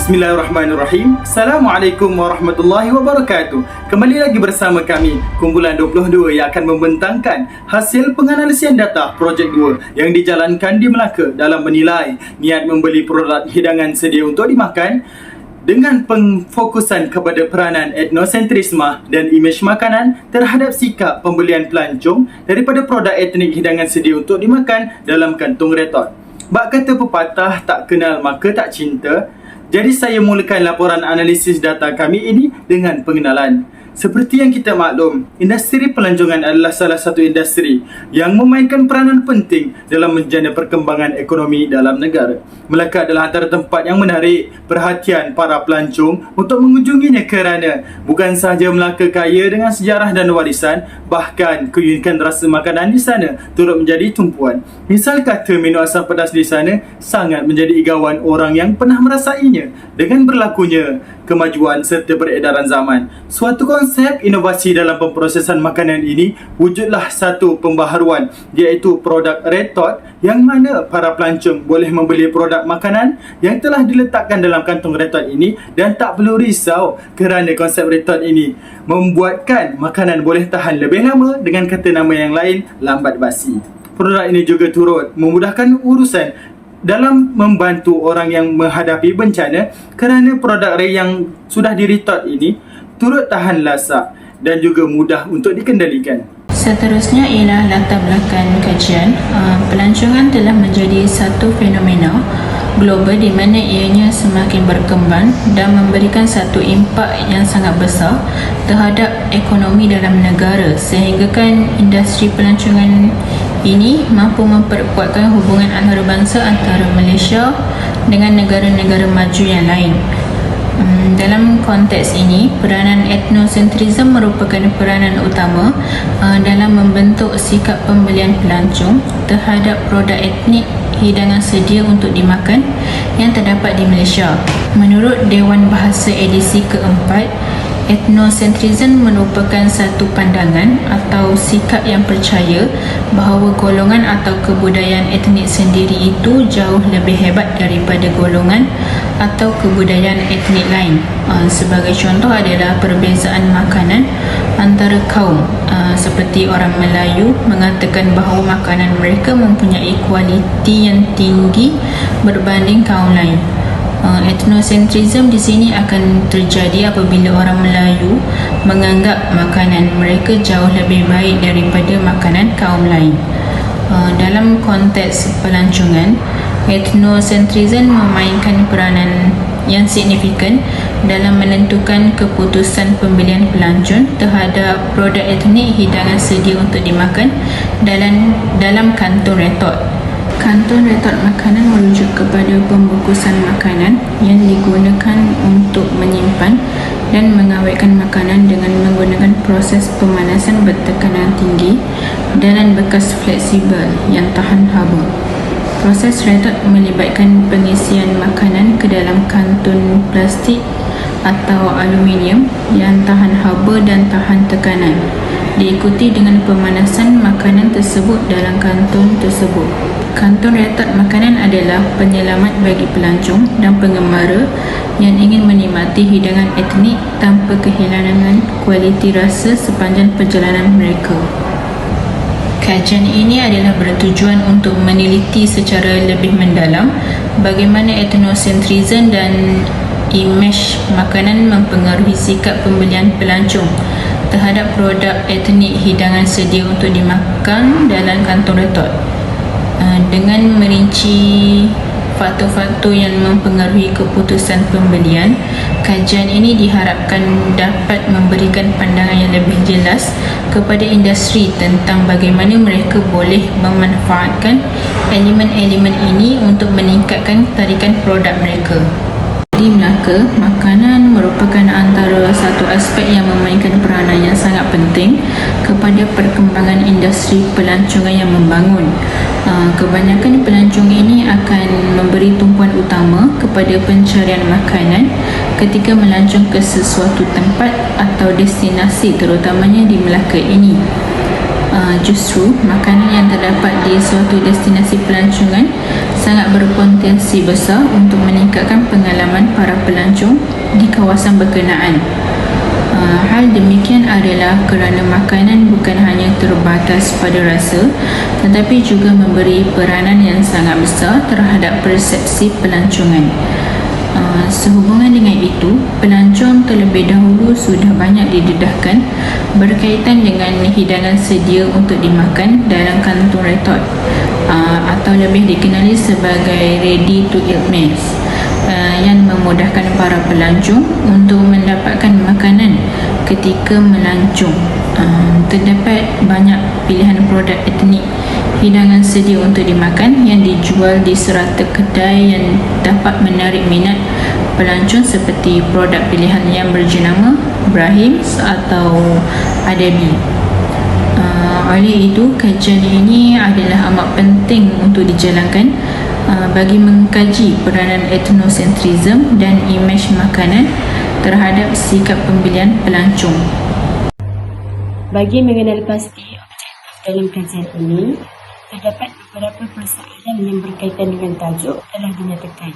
Bismillahirrahmanirrahim. Assalamualaikum warahmatullahi wabarakatuh. Kembali lagi bersama kami, Kumpulan 22 yang akan membentangkan hasil penganalisian data Projek 2 yang dijalankan di Melaka dalam menilai niat membeli produk hidangan sedia untuk dimakan dengan pengfokusan kepada peranan etnosentrisme dan imej makanan terhadap sikap pembelian pelancong daripada produk etnik hidangan sedia untuk dimakan dalam kantung retot. Bak kata pepatah, tak kenal maka tak cinta. Jadi saya mulakan laporan analisis data kami ini dengan pengenalan. Seperti yang kita maklum, industri pelancongan adalah salah satu industri yang memainkan peranan penting dalam menjana perkembangan ekonomi dalam negara. Melaka adalah antara tempat yang menarik perhatian para pelancong untuk mengunjunginya kerana bukan sahaja Melaka kaya dengan sejarah dan warisan, bahkan keunikan rasa makanan di sana turut menjadi tumpuan. Misal kata menu asam pedas di sana sangat menjadi igawan orang yang pernah merasainya dengan berlakunya kemajuan serta peredaran zaman. Suatu konsep inovasi dalam pemprosesan makanan ini wujudlah satu pembaharuan, iaitu produk retot, yang mana para pelancong boleh membeli produk makanan yang telah diletakkan dalam kantung retot ini dan tak perlu risau kerana konsep retot ini membuatkan makanan boleh tahan lebih lama, dengan kata nama yang lain, lambat basi. Produk ini juga turut memudahkan urusan dalam membantu orang yang menghadapi bencana kerana produk yang sudah diretot ini turut tahan lasak dan juga mudah untuk dikendalikan. Seterusnya ialah latar belakang kajian. Pelancongan telah menjadi satu fenomena global di mana ianya semakin berkembang dan memberikan satu impak yang sangat besar terhadap ekonomi dalam negara, sehinggakan industri pelancongan ini mampu memperkuatkan hubungan antarabangsa antara Malaysia dengan negara-negara maju yang lain. Dalam konteks ini, peranan etnosentrisme merupakan peranan utama dalam membentuk sikap pembelian pelancong terhadap produk etnik hidangan sedia untuk dimakan yang terdapat di Malaysia. Menurut Dewan Bahasa edisi keempat, etnosentrisme merupakan satu pandangan atau sikap yang percaya bahawa golongan atau kebudayaan etnik sendiri itu jauh lebih hebat daripada golongan atau kebudayaan etnik lain. Sebagai contoh adalah perbezaan makanan antara kaum. Seperti orang Melayu mengatakan bahawa makanan mereka mempunyai kualiti yang tinggi berbanding kaum lain. Etnosentrisme di sini akan terjadi apabila orang Melayu menganggap makanan mereka jauh lebih baik daripada makanan kaum lain. Dalam konteks pelancongan, etnosentrisme memainkan peranan yang signifikan dalam menentukan keputusan pembelian pelancong terhadap produk etnik hidangan sedia untuk dimakan dalam kantung retot. Kantung retot makanan merujuk kepada pembungkusan makanan yang digunakan untuk menyimpan dan mengawetkan makanan dengan menggunakan proses pemanasan bertekanan tinggi dan bekas fleksibel yang tahan haba. Proses retot melibatkan pengisian makanan ke dalam kantun plastik atau aluminium yang tahan haba dan tahan tekanan, diikuti dengan pemanasan makanan tersebut dalam kantun tersebut. Kantung retot makanan adalah penyelamat bagi pelancong dan penggemara yang ingin menikmati hidangan etnik tanpa kehilangan kualiti rasa sepanjang perjalanan mereka. Kajian ini adalah bertujuan untuk meneliti secara lebih mendalam bagaimana etnosentrisme dan imej makanan mempengaruhi sikap pembelian pelancong terhadap produk etnik hidangan sedia untuk dimakan dalam kantung retot. Dengan merinci faktor-faktor yang mempengaruhi keputusan pembelian, kajian ini diharapkan dapat memberikan pandangan yang lebih jelas kepada industri tentang bagaimana mereka boleh memanfaatkan elemen-elemen ini untuk meningkatkan tarikan produk mereka. Di Melaka, makanan merupakan antara satu aspek yang memainkan peranan yang sangat penting kepada perkembangan industri pelancongan yang membangun. Kebanyakan pelancong ini akan memberi tumpuan utama kepada pencarian makanan ketika melancong ke sesuatu tempat atau destinasi, terutamanya di Melaka ini. Justru makanan yang terdapat di suatu destinasi pelancongan sangat berpotensi besar untuk meningkatkan pengalaman para pelancong di kawasan berkenaan. Hal demikian adalah kerana makanan bukan hanya terbatas pada rasa, tetapi juga memberi peranan yang sangat besar terhadap persepsi pelancongan. Sehubungan dengan itu, pelancong terlebih dahulu sudah banyak didedahkan berkaitan dengan hidangan sedia untuk dimakan dalam kantung retort, atau lebih dikenali sebagai ready to eat meals, yang memudahkan para pelancong untuk mendapatkan makanan ketika melancong. Terdapat banyak pilihan produk etnik hidangan sedia untuk dimakan yang dijual di serata kedai yang dapat menarik minat pelancong, seperti produk pilihan yang berjenama Brahim's atau Adabi. Oleh itu, kajian ini adalah amat penting untuk dijalankan bagi mengkaji peranan etnosentrism dan imej makanan terhadap sikap pembelian pelancong. Bagi mengenal pasti objektif dalam kajian ini, terdapat beberapa persoalan yang berkaitan dengan tajuk telah dinyatakan.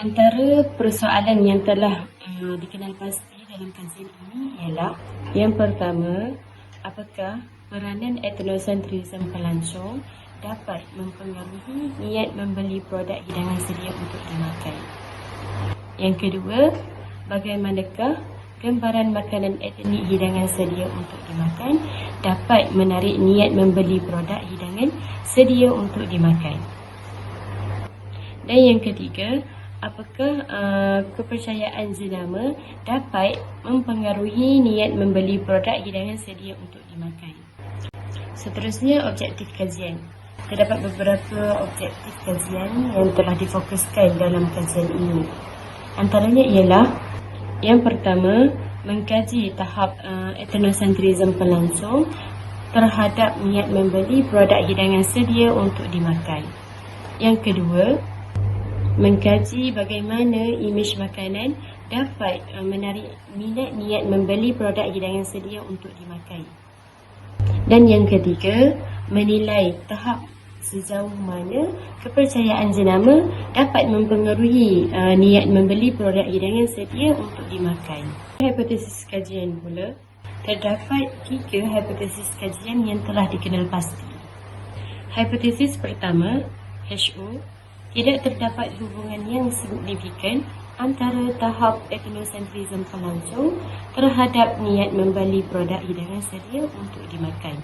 Antara persoalan yang telah dikenal pasti dalam kajian ini ialah: yang pertama, apakah peranan etnosentrism pelancong dapat mempengaruhi niat membeli produk hidangan sedia untuk dimakan? Yang kedua, bagaimanakah gambaran makanan etnik hidangan sedia untuk dimakan dapat menarik niat membeli produk hidangan sedia untuk dimakan? Dan yang ketiga, apakah kepercayaan jenama dapat mempengaruhi niat membeli produk hidangan sedia untuk dimakan? Seterusnya, objektif kajian. Terdapat beberapa objektif kajian yang telah difokuskan dalam kajian ini. Antaranya ialah: yang pertama, mengkaji tahap etnosentrism pelancong terhadap niat membeli produk hidangan sedia untuk dimakan. Yang kedua, mengkaji bagaimana imej makanan dapat menarik minat niat membeli produk hidangan sedia untuk dimakan. Dan yang ketiga, menilai tahap sejauh mana kepercayaan jenama dapat mempengaruhi niat membeli produk hidangan sedia untuk dimakan. Hipotesis kajian pula, terdapat 3 hipotesis kajian yang telah dikenal pasti. Hipotesis pertama, HO, tidak terdapat hubungan yang signifikan antara tahap etnosentrism pelancong terhadap niat membeli produk hidangan sedia untuk dimakan.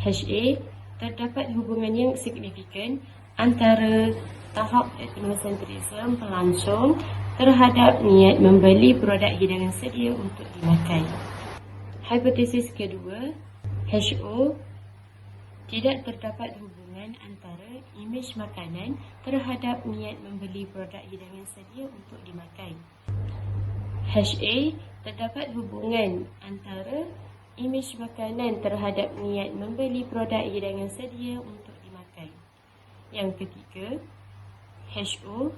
HA, terdapat hubungan yang signifikan antara tahap etnosentrism pelancong terhadap niat membeli produk hidangan sedia untuk dimakan. Hipotesis kedua, HO, tidak terdapat hubungan antara imej makanan terhadap niat membeli produk hidangan sedia untuk dimakan. HA, terdapat hubungan antara imej makanan terhadap niat membeli produk hidangan sedia untuk dimakan. Yang ketiga, HO,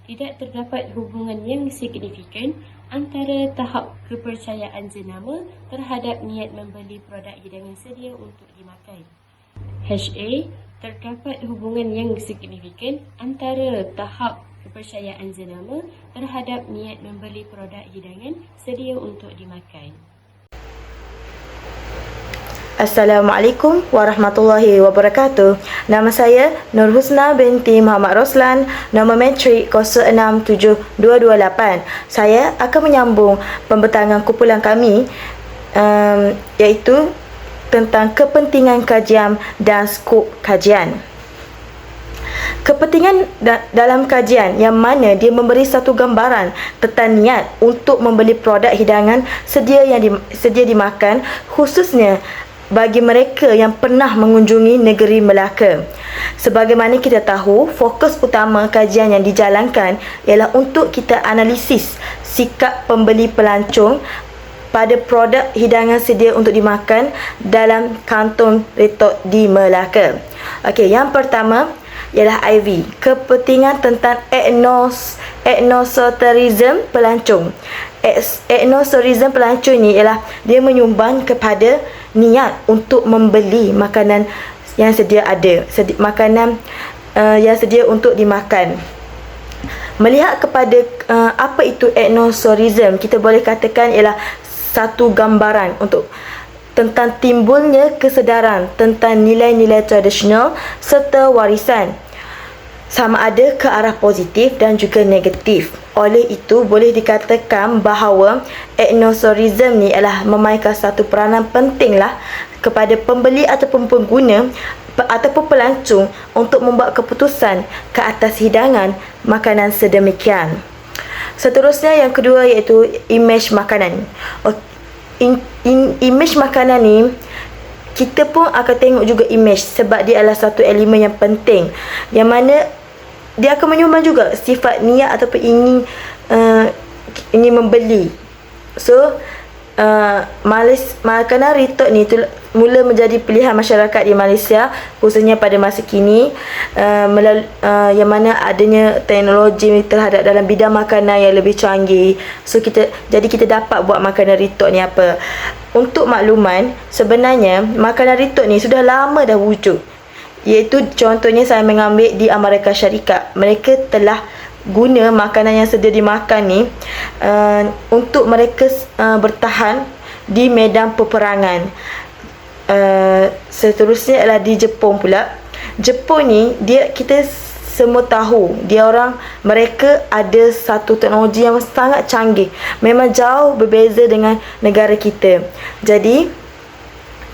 tidak terdapat hubungan yang signifikan antara tahap kepercayaan jenama terhadap niat membeli produk hidangan sedia untuk dimakan. HA, terdapat hubungan yang signifikan antara tahap kepercayaan jenama terhadap niat membeli produk hidangan sedia untuk dimakan. Assalamualaikum warahmatullahi wabarakatuh. Nama saya Nur Husna binti Muhammad Roslan, nombor matrik 067228. Saya akan menyambung pembentangan kumpulan kami iaitu tentang kepentingan kajian dan skop kajian. Kepentingan dalam kajian yang mana dia memberi satu gambaran tentang niat untuk membeli produk hidangan sedia dimakan, khususnya bagi mereka yang pernah mengunjungi negeri Melaka. Sebagaimana kita tahu, fokus utama kajian yang dijalankan ialah untuk kita analisis sikap pembeli pelancong pada produk hidangan sedia untuk dimakan dalam kanton retort di Melaka. Okey, yang pertama ialah IV, kepentingan tentang etnocenterism pelancong. Etnocenterism pelancong ni ialah dia menyumbang kepada niat untuk membeli makanan yang sedia ada, makanan yang sedia untuk dimakan. Melihat kepada apa itu ethnotourism, kita boleh katakan ialah satu gambaran untuk tentang timbulnya kesedaran tentang nilai-nilai tradisional serta warisan, sama ada ke arah positif dan juga negatif. Oleh itu, boleh dikatakan bahawa ethnotourism ni adalah memainkan satu peranan penting lah kepada pembeli ataupun pengguna ataupun pelancong untuk membuat keputusan ke atas hidangan makanan sedemikian. Seterusnya yang kedua iaitu imej makanan. Imej makanan ni kita pun akan tengok juga imej sebab dia adalah satu elemen yang penting yang mana dia akan menyumbang juga sifat niat ataupun ingin membeli. So makanan ritok ni mula menjadi pilihan masyarakat di Malaysia khususnya pada masa kini, yang mana adanya teknologi terhadap dalam bidang makanan yang lebih canggih. So kita dapat buat makanan ritok ni apa. Untuk makluman, sebenarnya makanan ritok ni sudah lama dah wujud. Iaitu contohnya saya mengambil di Amerika Syarikat. Mereka telah guna makanan yang sedia dimakan ni untuk mereka bertahan di medan peperangan. Seterusnya adalah di Jepun pula. Jepun ni kita semua tahu mereka ada satu teknologi yang sangat canggih, memang jauh berbeza dengan negara kita. Jadi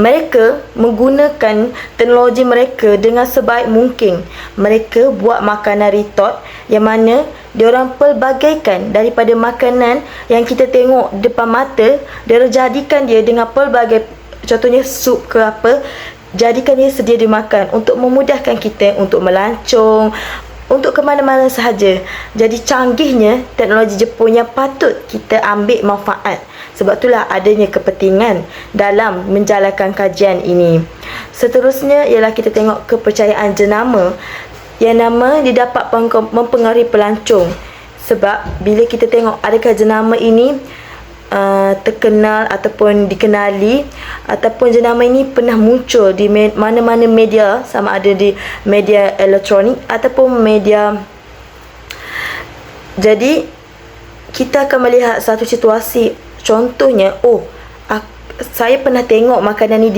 mereka menggunakan teknologi mereka dengan sebaik mungkin. Mereka buat makanan ritot yang mana diorang pelbagaikan daripada makanan yang kita tengok depan mata, diorang jadikan dia dengan pelbagai, contohnya sup ke apa, jadikan dia sedia dimakan untuk memudahkan kita untuk melancong, untuk ke mana-mana sahaja. Jadi canggihnya teknologi Jepun yang patut kita ambil manfaat. Sebab itulah adanya kepentingan dalam menjalankan kajian ini. Seterusnya ialah kita tengok kepercayaan jenama. Yang nama dia dapat mempengaruhi pelancong. Sebab bila kita tengok adakah jenama ini terkenal ataupun dikenali, ataupun jenama ini pernah muncul di mana-mana media, sama ada di media elektronik ataupun media. Jadi kita akan melihat satu situasi. Contohnya, saya pernah tengok makanan ni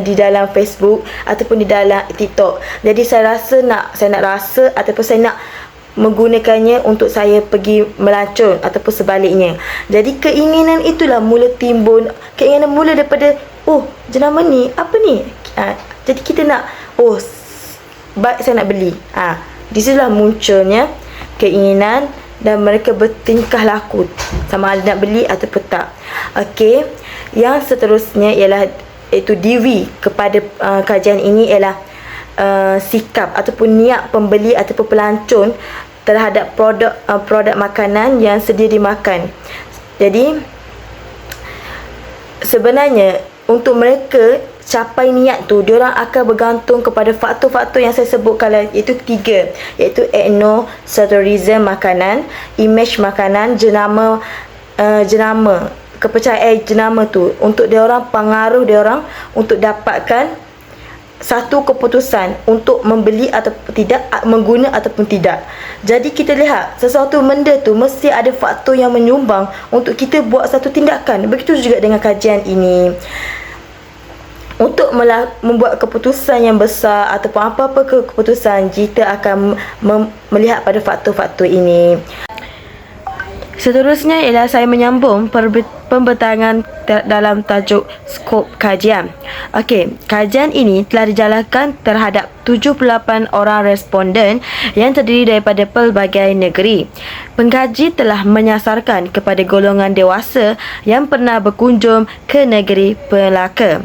di dalam Facebook ataupun di dalam TikTok. Jadi saya nak rasa ataupun saya nak menggunakannya untuk saya pergi melancong ataupun sebaliknya. Jadi keinginan itulah mula timbul, keinginan mula daripada jenama ni apa ni, jadi kita nak baik saya nak beli. Di situlah munculnya keinginan dan mereka bertingkah laku sama ada nak beli ataupun tak. Okey, yang seterusnya ialah DV kepada kajian ini ialah sikap ataupun niat pembeli ataupun pelancong terhadap produk makanan yang sedia dimakan. Jadi sebenarnya untuk mereka capai niat tu, diorang akan bergantung kepada faktor-faktor yang saya sebutkan, iaitu 3, iaitu ethnotourism makanan, imej makanan, jenama, kepercayaan jenama tu untuk diorang, pengaruh diorang untuk dapatkan satu keputusan untuk membeli ataupun tidak, mengguna ataupun tidak. Jadi kita lihat sesuatu benda tu mesti ada faktor yang menyumbang untuk kita buat satu tindakan. Begitu juga dengan kajian ini. Untuk membuat keputusan yang besar ataupun apa-apa keputusan, kita akan melihat pada faktor-faktor ini. Seterusnya ialah saya menyambung pembentangan dalam tajuk skop kajian. Okey, kajian ini telah dijalankan terhadap 78 orang responden yang terdiri daripada pelbagai negeri. Pengkaji telah menyasarkan kepada golongan dewasa yang pernah berkunjung ke negeri pelaka.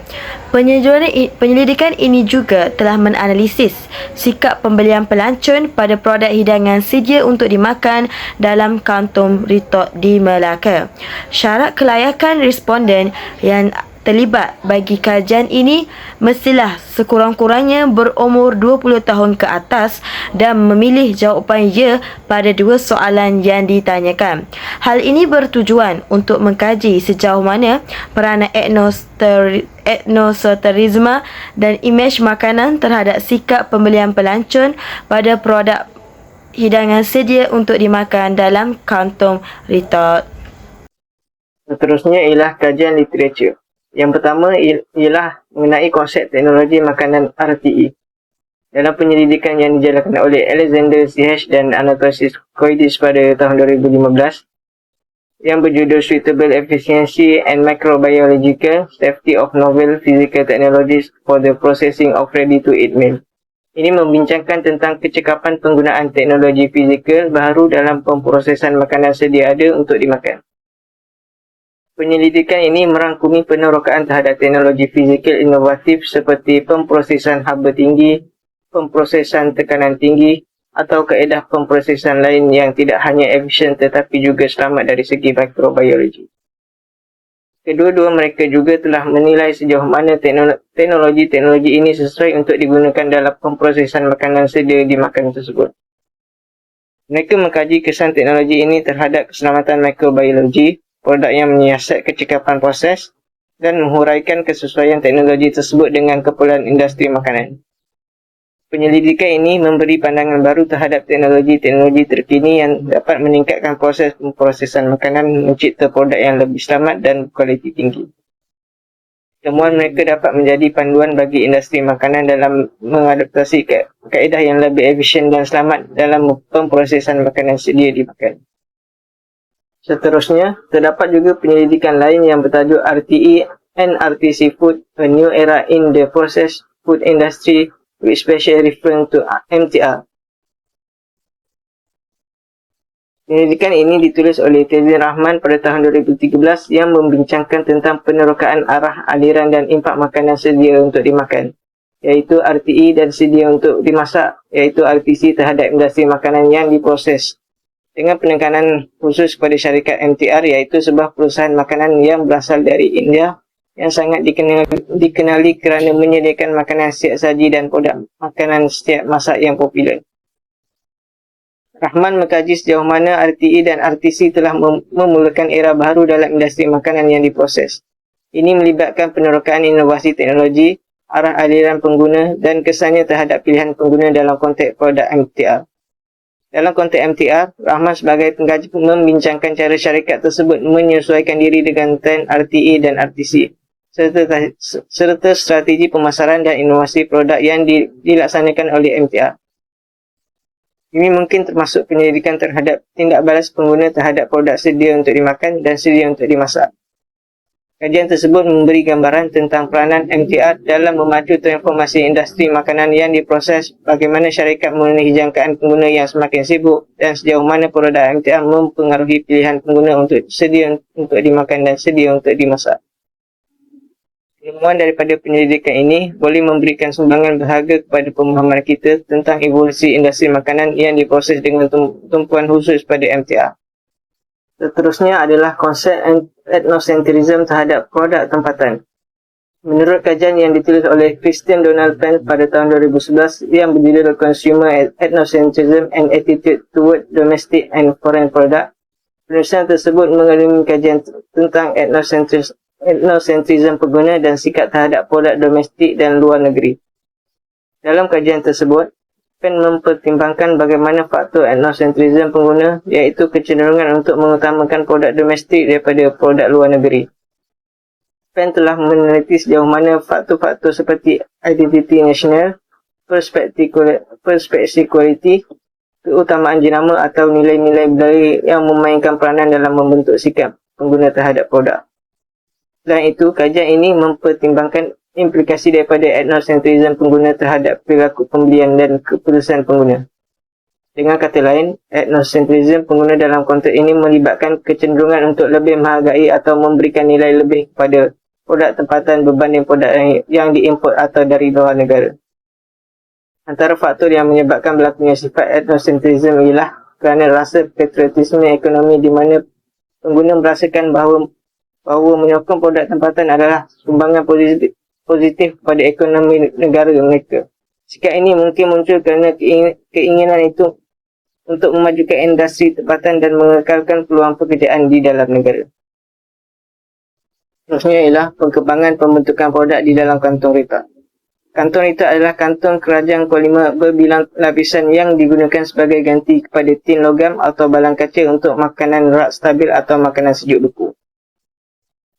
Penyelidikan ini juga telah menganalisis sikap pembelian pelancong pada produk hidangan sedia untuk dimakan dalam kantung ritot di Melaka. Syarat kelayakan responden yang terlibat bagi kajian ini mestilah sekurang-kurangnya berumur 20 tahun ke atas dan memilih jawapan ya pada dua soalan yang ditanyakan. Hal ini bertujuan untuk mengkaji sejauh mana peranan etnosenterisme dan imej makanan terhadap sikap pembelian pelancong pada produk hidangan sedia untuk dimakan dalam kantung retail. Seterusnya ialah kajian literatur. Yang pertama ialah mengenai konsep teknologi makanan RTE. Dalam penyelidikan yang dijalankan oleh Alexander CH dan Anatolis Koidis pada tahun 2015 yang berjudul Suitable Efficiency and Microbiological Safety of Novel Physical Technologies for the Processing of Ready-to-Eat Meal. Ini membincangkan tentang kecekapan penggunaan teknologi fizikal baru dalam pemprosesan makanan sedia ada untuk dimakan. Penyelidikan ini merangkumi penerokaan terhadap teknologi fizikal inovatif seperti pemprosesan haba tinggi, pemprosesan tekanan tinggi atau kaedah pemprosesan lain yang tidak hanya efisien tetapi juga selamat dari segi mikrobiologi. Kedua-dua mereka juga telah menilai sejauh mana teknologi-teknologi ini sesuai untuk digunakan dalam pemprosesan makanan sedia dimakan tersebut. Mereka mengkaji kesan teknologi ini terhadap keselamatan mikrobiologi, produk yang menyiasat kecekapan proses dan menghuraikan kesesuaian teknologi tersebut dengan keperluan industri makanan. Penyelidikan ini memberi pandangan baru terhadap teknologi-teknologi terkini yang dapat meningkatkan proses pemprosesan makanan mencipta produk yang lebih selamat dan kualiti tinggi. Temuan mereka dapat menjadi panduan bagi industri makanan dalam mengadaptasi kaedah yang lebih efisien dan selamat dalam pemprosesan makanan sedia dimakan. Seterusnya, terdapat juga penyelidikan lain yang bertajuk RTE and RTC Food, A New Era in the Processed Food Industry, which specially referring to MTR. Penyelidikan ini ditulis oleh Tazin Rahman pada tahun 2013 yang membincangkan tentang penerokaan arah aliran dan impak makanan sedia untuk dimakan, iaitu RTE dan sedia untuk dimasak, iaitu RTC terhadap industri makanan yang diproses. Dengan penekanan khusus kepada syarikat MTR iaitu sebuah perusahaan makanan yang berasal dari India yang sangat dikenali kerana menyediakan makanan siap saji dan produk makanan setiap masak yang popular. Rahman mengkaji sejauh mana RTE dan RTC telah memulakan era baru dalam industri makanan yang diproses. Ini melibatkan penerokaan inovasi teknologi, arah aliran pengguna dan kesannya terhadap pilihan pengguna dalam konteks produk MTR. Dalam konteks MTR, Rahman sebagai pengkaji membincangkan cara syarikat tersebut menyesuaikan diri dengan trend RTE dan RTC, serta strategi pemasaran dan inovasi produk yang dilaksanakan oleh MTR. Ini mungkin termasuk penyelidikan terhadap tindak balas pengguna terhadap produk sedia untuk dimakan dan sedia untuk dimasak. Kajian tersebut memberi gambaran tentang peranan MTR dalam memacu transformasi industri makanan yang diproses, bagaimana syarikat memenuhi jangkaan pengguna yang semakin sibuk dan sejauh mana produk MTR mempengaruhi pilihan pengguna untuk sedia untuk dimakan dan sedia untuk dimasak. Ilmuwan daripada penyelidikan ini boleh memberikan sumbangan berharga kepada pemahaman kita tentang evolusi industri makanan yang diproses dengan tumpuan khusus pada MTR. Seterusnya adalah konsep etnosentrism terhadap produk tempatan. Menurut kajian yang ditulis oleh Christian Donald Penn pada tahun 2011 yang berjudul Consumer Ethnocentrism and Attitude Toward Domestic and Foreign Product, penulisan tersebut mengandungi kajian tentang ethnocentrism pengguna dan sikap terhadap produk domestik dan luar negeri. Dalam kajian tersebut, Penn mempertimbangkan bagaimana faktor ethnocentrism pengguna, iaitu kecenderungan untuk mengutamakan produk domestik daripada produk luar negeri. Penn telah meneliti sejauh mana faktor-faktor seperti identiti nasional, perspektif kualiti, keutamaan jenama atau nilai-nilai budaya yang memainkan peranan dalam membentuk sikap pengguna terhadap produk. Selain itu, kajian ini mempertimbangkan implikasi daripada ethnocentrism pengguna terhadap perilaku pembelian dan keputusan pengguna. Dengan kata lain, ethnocentrism pengguna dalam konteks ini melibatkan kecenderungan untuk lebih menghargai atau memberikan nilai lebih kepada produk tempatan berbanding produk yang diimport atau dari luar negara. Antara faktor yang menyebabkan berlakunya sifat ethnocentrism ialah kerana rasa patriotisme ekonomi di mana pengguna merasakan bahawa bahawa menyokong produk tempatan adalah sumbangan positif kepada ekonomi negara mereka. Sikap ini mungkin muncul kerana keinginan itu untuk memajukan industri tempatan dan mengekalkan peluang pekerjaan di dalam negara. Terusnya ialah perkembangan pembentukan produk di dalam kantong retak. Kantong retak adalah kantong keranjang polimer berbilang lapisan yang digunakan sebagai ganti kepada tin logam atau balang kaca untuk makanan rak stabil atau makanan sejuk beku.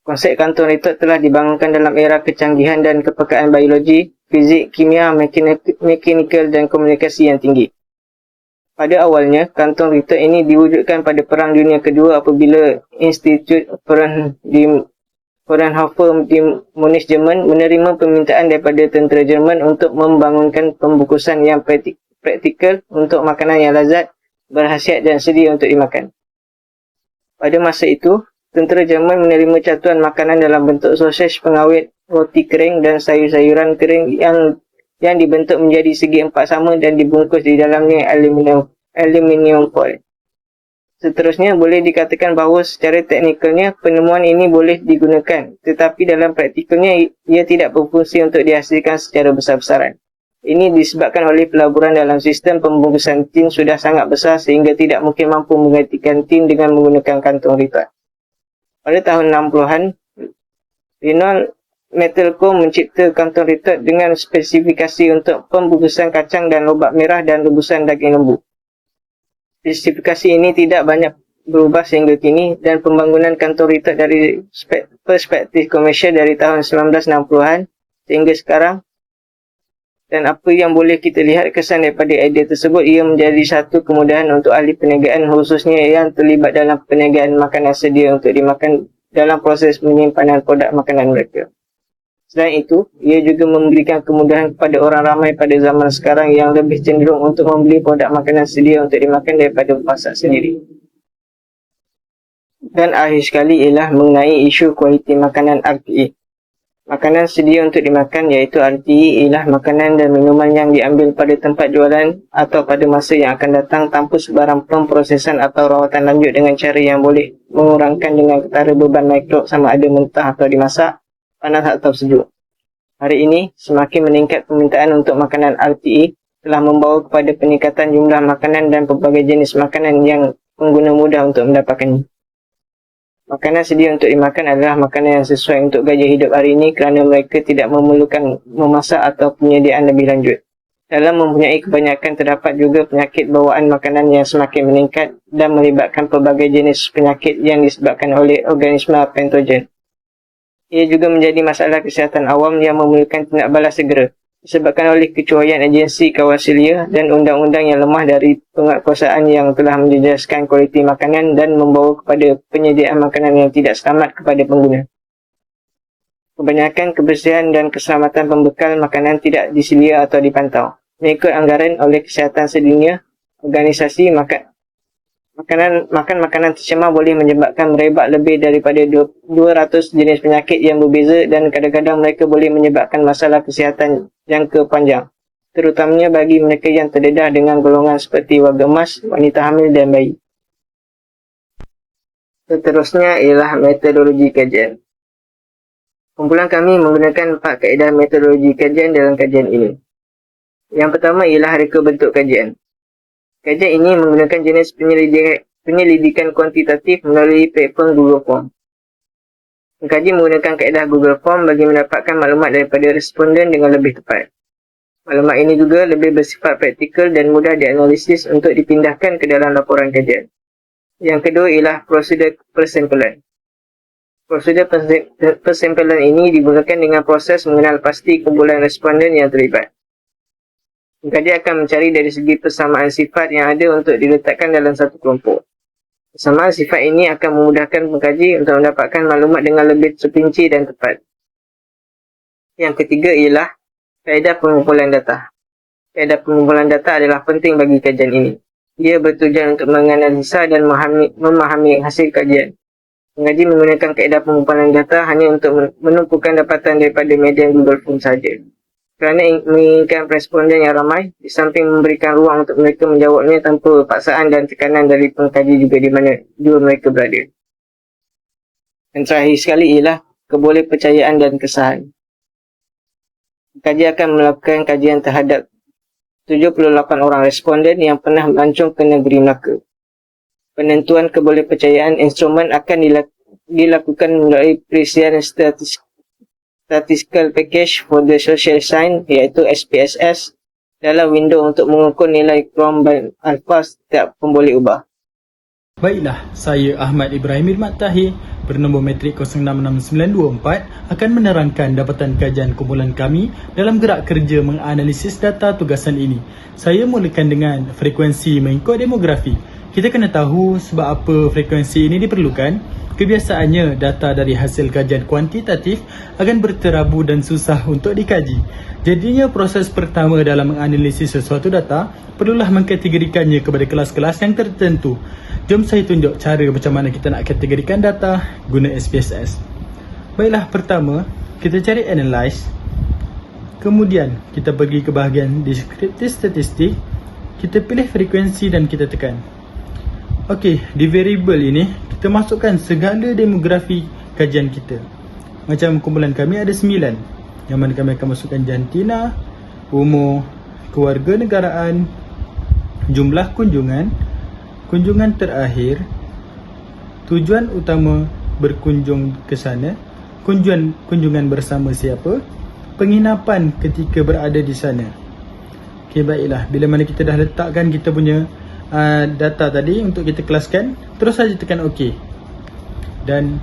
Konsep kantong retak telah dibangunkan dalam era kecanggihan dan kepekaan biologi, fizik, kimia, mekanikal dan komunikasi yang tinggi. Pada awalnya, kantong retak ini diwujudkan pada Perang Dunia Kedua apabila Institut Fraunhofer di Munich, Jerman menerima permintaan daripada tentera Jerman untuk membangunkan pembungkusan yang praktikal untuk makanan yang lazat, berkhasiat dan sedia untuk dimakan. Pada masa itu, tentera Jerman menerima catuan makanan dalam bentuk sosis pengawet, roti kering dan sayur-sayuran kering yang dibentuk menjadi segi empat sama dan dibungkus di dalamnya aluminium foil. Seterusnya, boleh dikatakan bahawa secara teknikalnya penemuan ini boleh digunakan, tetapi dalam praktikalnya ia tidak berfungsi untuk dihasilkan secara besar-besaran. Ini disebabkan oleh pelaburan dalam sistem pembungkusan tin sudah sangat besar sehingga tidak mungkin mampu menggantikan tin dengan menggunakan kantong retak. Pada tahun 60-an, Renault Metalco mencipta kantong retak dengan spesifikasi untuk pembungkusan kacang dan lobak merah dan rebusan daging lembu. Spesifikasi ini tidak banyak berubah sehingga kini dan pembangunan kantong retak dari perspektif komersial dari tahun 1960-an sehingga sekarang. Dan apa yang boleh kita lihat kesan daripada idea tersebut, ia menjadi satu kemudahan untuk ahli perniagaan khususnya yang terlibat dalam perniagaan makanan sedia untuk dimakan dalam proses penyimpanan produk makanan mereka. Selain itu, ia juga memberikan kemudahan kepada orang ramai pada zaman sekarang yang lebih cenderung untuk membeli produk makanan sedia untuk dimakan daripada memasak sendiri. Dan akhir sekali ialah mengenai isu kualiti makanan RTE. Makanan sedia untuk dimakan iaitu RTE ialah makanan dan minuman yang diambil pada tempat jualan atau pada masa yang akan datang tanpa sebarang pemprosesan atau rawatan lanjut dengan cara yang boleh mengurangkan dengan ketara beban mikrob sama ada mentah atau dimasak, panas atau sejuk. Hari ini, semakin meningkat permintaan untuk makanan RTE telah membawa kepada peningkatan jumlah makanan dan pelbagai jenis makanan yang pengguna mudah untuk mendapatkannya. Makanan sedia untuk dimakan adalah makanan yang sesuai untuk gaya hidup hari ini kerana mereka tidak memerlukan memasak atau penyediaan lebih lanjut. Dalam mempunyai kebanyakan terdapat juga penyakit bawaan makanan yang semakin meningkat dan melibatkan pelbagai jenis penyakit yang disebabkan oleh organisma patogen. Ia juga menjadi masalah kesihatan awam yang memerlukan tindak balas segera, disebabkan oleh kecuaian agensi kawasilya dan undang-undang yang lemah dari penguatkuasaan yang telah menjejaskan kualiti makanan dan membawa kepada penyediaan makanan yang tidak selamat kepada pengguna. Kebanyakan kebersihan dan keselamatan pembekal makanan tidak diselia atau dipantau. Mengikut anggaran oleh Kesihatan Sedunia, organisasi makan makanan tercemar boleh menyebabkan merebak lebih daripada 200 jenis penyakit yang berbeza dan kadang-kadang mereka boleh menyebabkan masalah kesihatan jangka panjang, terutamanya bagi mereka yang terdedah dengan golongan seperti warga emas, wanita hamil dan bayi. Seterusnya ialah metodologi kajian. Kumpulan kami menggunakan 4 kaedah metodologi kajian dalam kajian ini. Yang pertama ialah reka bentuk kajian. Kajian ini menggunakan jenis penyelidikan kuantitatif melalui platform Google Form. Pengkaji menggunakan kaedah Google Form bagi mendapatkan maklumat daripada responden dengan lebih tepat. Maklumat ini juga lebih bersifat praktikal dan mudah dianalisis untuk dipindahkan ke dalam laporan kajian. Yang kedua ialah prosedur persempelan. Prosedur persempelan ini digunakan dengan proses mengenal pasti kumpulan responden yang terlibat. Pengkaji akan mencari dari segi persamaan sifat yang ada untuk diletakkan dalam satu kelompok. Persamaan sifat ini akan memudahkan pengkaji untuk mendapatkan maklumat dengan lebih terperinci dan tepat. Yang ketiga ialah kaedah pengumpulan data. Kaedah pengumpulan data adalah penting bagi kajian ini. Ia bertujuan untuk menganalisa dan memahami hasil kajian. Pengkaji menggunakan kaedah pengumpulan data hanya untuk menumpukan dapatan daripada media Google Form sahaja. Kerana menginginkan responden yang ramai, di samping memberikan ruang untuk mereka menjawabnya tanpa paksaan dan tekanan dari pengkaji juga di mana dua mereka berada. Dan terakhir sekali ialah kebolehpercayaan dan kesahan. Kajian akan melakukan kajian terhadap 78 orang responden yang pernah melancong ke negeri Melaka. Penentuan kebolehpercayaan instrumen akan dilakukan melalui Perisian Statistical Package for the Social Science iaitu SPSS dalam window untuk mengukur nilai Chrome by alpha setiap pemboleh ubah. Baiklah, saya Ahmad Ibrahim Irmat Tahir bernombor matrik 066924 akan menerangkan dapatan kajian kumpulan kami dalam gerak kerja menganalisis data tugasan ini. Saya mulakan dengan frekuensi mengikut demografi. Kita kena tahu sebab apa frekuensi ini diperlukan. Kebiasaannya, data dari hasil kajian kuantitatif akan berterabu dan susah untuk dikaji. Jadinya proses pertama dalam menganalisis sesuatu data perlulah mengkategorikannya kepada kelas-kelas yang tertentu. Jom saya tunjuk cara macam mana kita nak kategorikan data guna SPSS. Baiklah, pertama kita cari analyze. Kemudian kita pergi ke bahagian descriptive statistik. Kita pilih frekuensi dan kita tekan. Okey, di variable ini kita masukkan segala demografi kajian kita. Macam kumpulan kami ada 9, yang mana kami akan masukkan jantina, umur, kewarganegaraan, jumlah kunjungan, kunjungan terakhir, tujuan utama berkunjung ke sana, kunjungan bersama siapa, penginapan ketika berada di sana. Okey, baiklah. Bila mana kita dah letakkan kita punya data tadi untuk kita kelaskan, terus saja tekan OK. Dan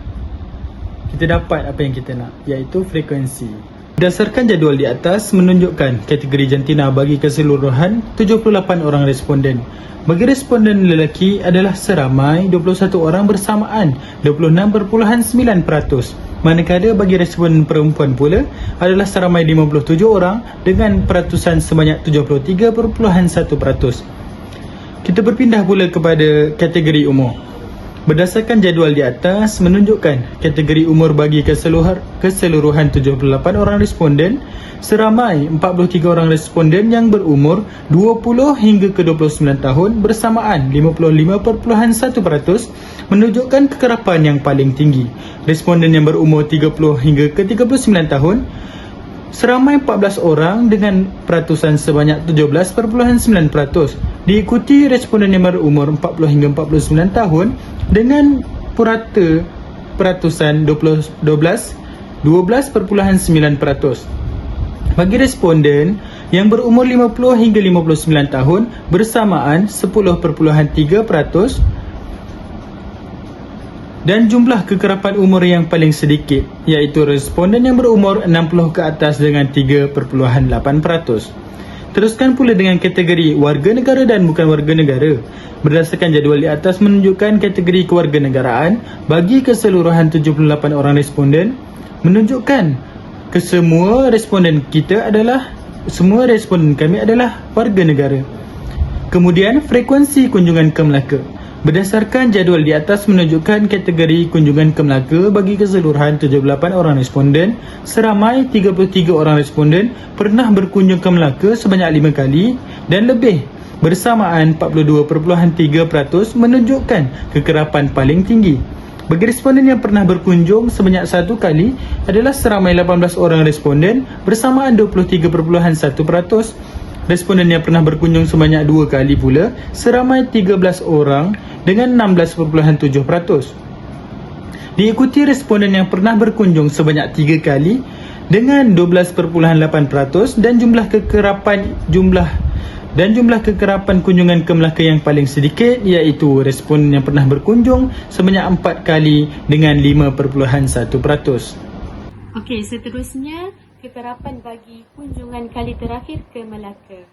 kita dapat apa yang kita nak, iaitu frekuensi. Berdasarkan jadual di atas menunjukkan kategori jantina bagi keseluruhan 78 orang responden. Bagi responden lelaki adalah seramai 21 orang bersamaan, 26.9%. Manakala bagi responden perempuan pula adalah seramai 57 orang dengan peratusan sebanyak 73.1%. Kita berpindah pula kepada kategori umur. Berdasarkan jadual di atas menunjukkan kategori umur bagi keseluruhan 78 orang responden, seramai 43 orang responden yang berumur 20 hingga ke 29 tahun bersamaan 55.1% menunjukkan kekerapan yang paling tinggi. Responden yang berumur 30 hingga ke 39 tahun seramai 14 orang dengan peratusan sebanyak 17.9%. Diikuti responden yang berumur 40 hingga 49 tahun dengan peratusan 12.9%. Bagi responden yang berumur 50 hingga 59 tahun bersamaan 10.3%. Dan jumlah kekerapan umur yang paling sedikit, iaitu responden yang berumur 60 ke atas dengan 3.8%. Teruskan pula dengan kategori warga negara dan bukan warga negara. Berdasarkan jadual di atas menunjukkan kategori kewarganegaraan bagi keseluruhan 78 orang responden, menunjukkan kesemua responden kami adalah warga negara. Kemudian frekuensi kunjungan ke Melaka. Berdasarkan jadual di atas menunjukkan kategori kunjungan ke Melaka bagi keseluruhan 78 orang responden, seramai 33 orang responden pernah berkunjung ke Melaka sebanyak 5 kali dan lebih, bersamaan 42.3% menunjukkan kekerapan paling tinggi. Bagi responden yang pernah berkunjung sebanyak 1 kali adalah seramai 18 orang responden bersamaan 23.1%. Responden yang pernah berkunjung sebanyak 2 kali pula seramai 13 orang dengan 16.7%. Diikuti responden yang pernah berkunjung sebanyak 3 kali dengan 12.8% dan jumlah kekerapan kunjungan ke Melaka yang paling sedikit iaitu responden yang pernah berkunjung sebanyak 4 kali dengan 5.1%. Okey, seterusnya kekerapan bagi kunjungan kali terakhir ke Melaka.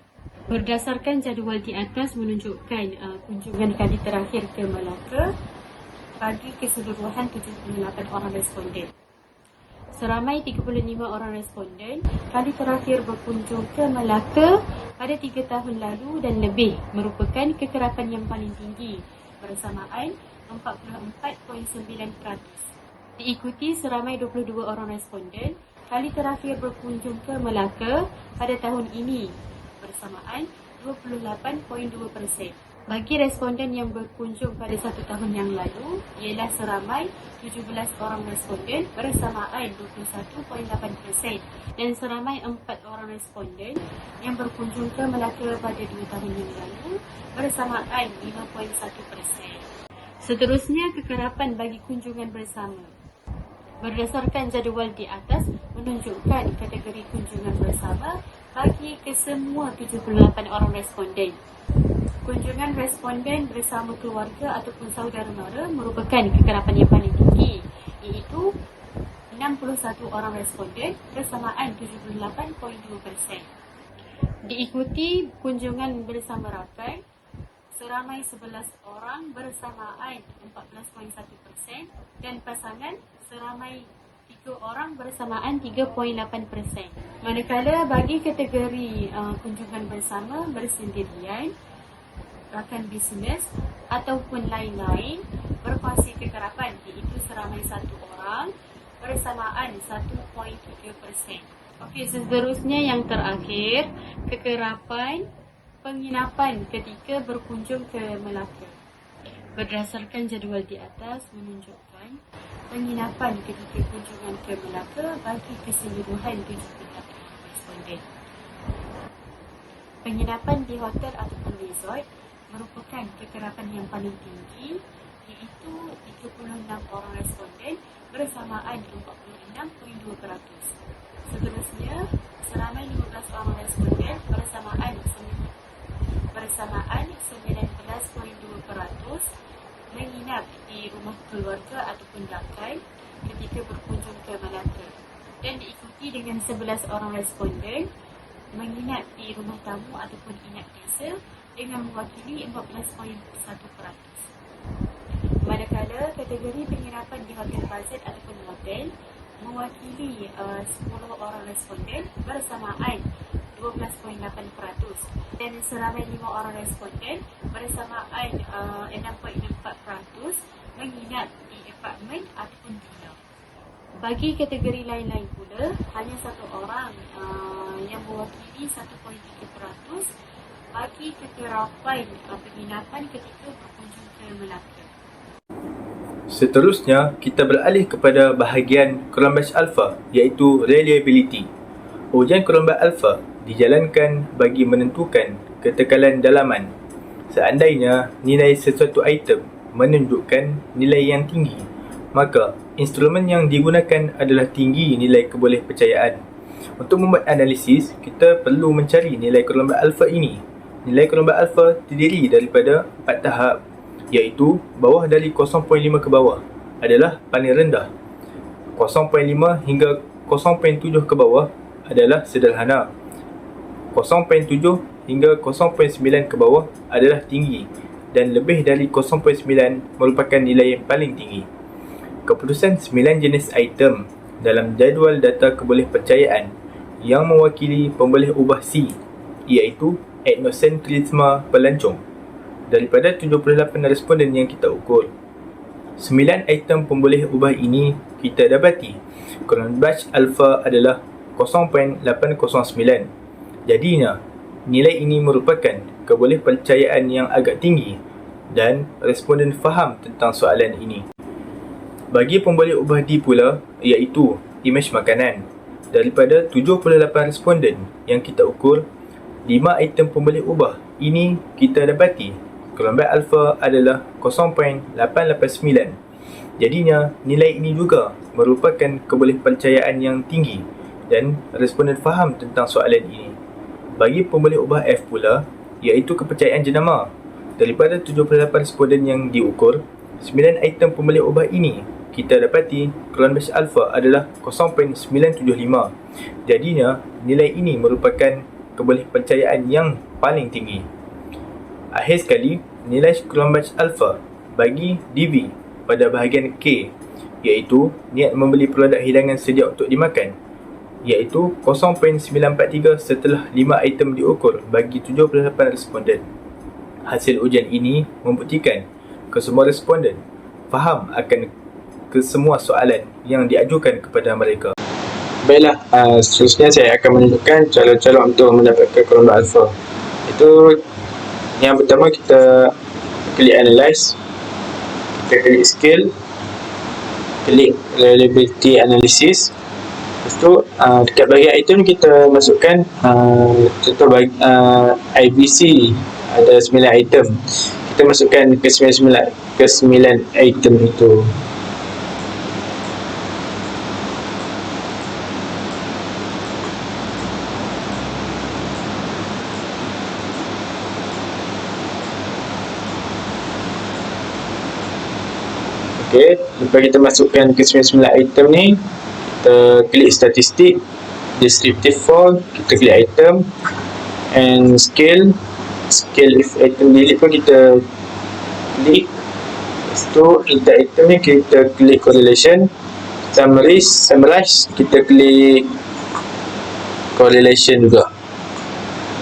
Berdasarkan jadual di atas menunjukkan kunjungan kali terakhir ke Melaka bagi keseluruhan 78 orang responden. Seramai 35 orang responden kali terakhir berkunjung ke Melaka pada 3 tahun lalu dan lebih, merupakan kekerapan yang paling tinggi bersamaan 44.9%. Diikuti seramai 22 orang responden kali terakhir berkunjung ke Melaka pada tahun ini bersamaan 28.2%. Bagi responden yang berkunjung pada 1 tahun yang lalu, ialah seramai 17 orang responden bersamaan 21.8% dan seramai 4 orang responden yang berkunjung ke Melaka pada 2 tahun yang lalu bersamaan 5.1%. Seterusnya, kekerapan bagi kunjungan bersama. Berdasarkan jadual di atas menunjukkan kategori kunjungan bersama bagi kesemua 78 orang responden. Kunjungan responden bersama keluarga ataupun saudara mara merupakan kekerapan yang paling tinggi, iaitu 61 orang responden bersamaan 78.2%. Diikuti kunjungan bersama rakan seramai 11 orang bersamaan 14.1% dan pasangan seramai 3 orang bersamaan 3.8%. Manakala bagi kategori kunjungan bersama bersendirian, rakan bisnes ataupun lain-lain berkongsi kekerapan, iaitu seramai 1 orang bersamaan 1.3%. Okey, seterusnya yang terakhir, kekerapan penginapan ketika berkunjung ke Melaka. Berdasarkan jadual di atas menunjukkan penginapan ketika kunjungan ke Melaka bagi keseluruhan 78 responden. Penginapan di hotel ataupun resort merupakan kekerapan yang paling tinggi, iaitu 36 orang responden bersamaan 46.2%. Seterusnya, seramai 15 orang responden bersamaan 19.2% menginap di rumah keluarga ataupun dakai ketika berkunjung ke Melaka, dan diikuti dengan 11 orang responden menginap di rumah tamu ataupun inap desa dengan mewakili 14.1%. Manakala kategori penginapan di hotel bazet ataupun motel mewakili 10 orang responden bersamaan 12.8% dan seramai 5 orang responden bersamaan 6.4% menginap di apartmen ataupun villa. Bagi kategori lain-lain pula, hanya 1 orang yang mewakili 1.3% bagi kekerapan penginapan ketika berkunjung ke Melaka. Seterusnya, kita beralih kepada bahagian Cronbach Alpha, iaitu reliability. Ujian Cronbach Alpha dijalankan bagi menentukan ketekalan dalaman. Seandainya nilai sesuatu item menunjukkan nilai yang tinggi, maka instrumen yang digunakan adalah tinggi nilai kebolehpercayaan. Untuk membuat analisis, kita perlu mencari nilai Cronbach Alpha ini. Nilai Cronbach Alpha terdiri daripada 4 tahap, iaitu bawah dari 0.5 ke bawah adalah paling rendah, 0.5 hingga 0.7 ke bawah adalah sederhana, 0.7 hingga 0.9 ke bawah adalah tinggi, dan lebih dari 0.9 merupakan nilai yang paling tinggi. Keputusan 9 jenis item dalam jadual data kebolehpercayaan yang mewakili pemboleh ubah C, iaitu etnosentrisme pelancong. Daripada 78 responden yang kita ukur, 9 item pemboleh ubah ini kita dapati Cronbach Alpha adalah 0.809. Jadinya, nilai ini merupakan kebolehpercayaan yang agak tinggi dan responden faham tentang soalan ini. Bagi pemboleh ubah D pula, iaitu imej makanan, daripada 78 responden yang kita ukur, 5 item pemboleh ubah ini kita dapati Cronbach Alpha adalah 0.889. Jadinya, nilai ini juga merupakan kebolehpercayaan yang tinggi dan responden faham tentang soalan ini. Bagi pemboleh ubah F pula, iaitu kepercayaan jenama, daripada 78 responden yang diukur, 9 item pemboleh ubah ini kita dapati Cronbach Alpha adalah 0.975. Jadinya, nilai ini merupakan kebolehpercayaan yang paling tinggi. Akhir sekali, nilai Cronbach Alpha bagi DV pada bahagian K, iaitu niat membeli produk hidangan sedia untuk dimakan, iaitu 0.943 setelah 5 item diukur bagi 78 responden. Hasil ujian ini membuktikan kesemua responden faham akan kesemua soalan yang diajukan kepada mereka. Baiklah, seterusnya saya akan menunjukkan cara-cara untuk mendapatkan Cronbach Alpha. Itu Yang pertama kita klik analyze, kita klik scale, klik reliability analysis. Lepas tu dekat bahagian item kita masukkan contoh bagi IBC ada 9 item. Kita masukkan ke 9 item itu. Okey, lepas kita masukkan ke 9 item ni, kita klik statistik, descriptive for, kita klik item, and scale if item delete pun kita klik. Lepas tu insert item ni kita klik correlation, summarize kita klik correlation juga.